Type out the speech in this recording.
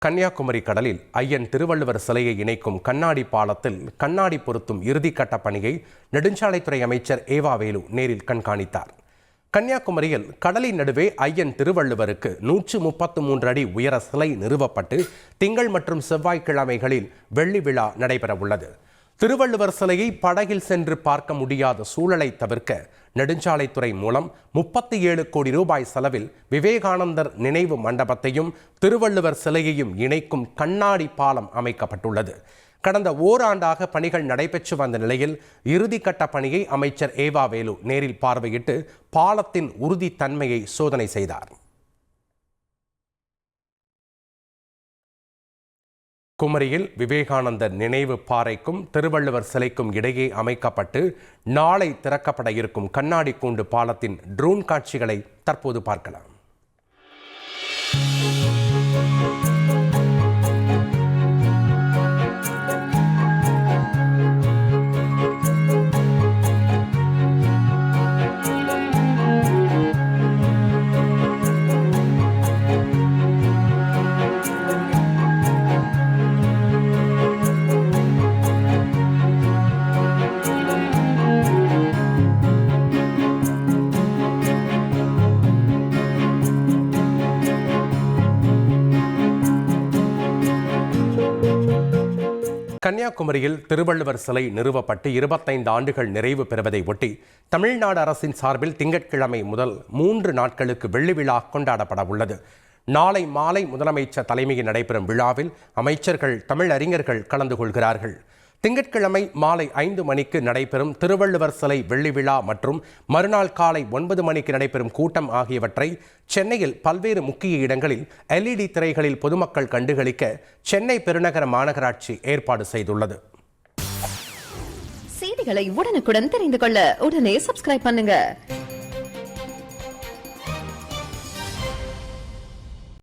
கன்னியாகுமரி கடலில் ஐயன் திருவள்ளுவர் சிலையை இணைக்கும் கண்ணாடி பாலத்தில் கண்ணாடி பொருத்தும் இறுதிக்கட்ட பணியை நெடுஞ்சாலைத்துறை அமைச்சர் ஏவா வேலு நேரில் கண்காணித்தார். கன்னியாகுமரியில் கடலின் நடுவே ஐயன் திருவள்ளுவருக்கு 133 அடி உயர சிலை நிறுவப்பட்டு திங்கள் மற்றும் செவ்வாய்க்கிழமைகளில் வெள்ளி விழா நடைபெறவுள்ளது. திருவள்ளுவர் சிலையை படகில் சென்று பார்க்க முடியாத சூழலை தவிர்க்க நெடுஞ்சாலைத்துறை மூலம் 37 கோடி ரூபாய் செலவில் விவேகானந்தர் நினைவு மண்டபத்தையும் திருவள்ளுவர் சிலையையும் இணைக்கும் கண்ணாடி பாலம் அமைக்கப்பட்டுள்ளது. கடந்த ஓராண்டாக பணிகள் நடைபெற்று வந்த நிலையில் இறுதிக்கட்ட பணியை அமைச்சர் ஏவா வேலு நேரில் பார்வையிட்டு பாலத்தின் உறுதித்தன்மையை சோதனை செய்தார். குமரியில் விவேகானந்தர் நினைவு பாறைக்கும் திருவள்ளுவர் சிலைக்கும் இடையே அமைக்கப்பட்டு நாளை திறக்கப்பட இருக்கும் கண்ணாடி கூண்டு பாலத்தின் ட்ரோன் காட்சிகளை தற்போது பார்க்கலாம். கன்னியாகுமரியில் திருவள்ளுவர் சிலை நிறுவப்பட்டு 25 ஆண்டுகள் நிறைவு பெறுவதை ஒட்டி தமிழ்நாடு அரசின் சார்பில் திங்கட்கிழமை முதல் 3 நாட்களுக்கு வெள்ளி விழா கொண்டாடப்பட உள்ளது. நாளை மாலை முதலமைச்சர் தலைமையில் நடைபெறும் விழாவில் அமைச்சர்கள், தமிழ் அறிஞர்கள் கலந்து கொள்கிறார்கள். திங்கட்கிழமை மாலை 5 மணிக்கு நடைபெறும் திருவள்ளுவர் சிலை வெள்ளி விழா மற்றும் மறுநாள் காலை 9 மணிக்கு நடைபெறும் கூட்டம் ஆகியவற்றை சென்னையில் பல்வேறு முக்கிய இடங்களில் LED திரைகளில் பொதுமக்கள் கண்டுகளிக்க சென்னை பெருநகர மாநகராட்சி ஏற்பாடு செய்துள்ளது. செய்திகளை உடனுக்குடன் தெரிந்து கொள்ள உடனே சப்ஸ்கிரைப் பண்ணுங்க.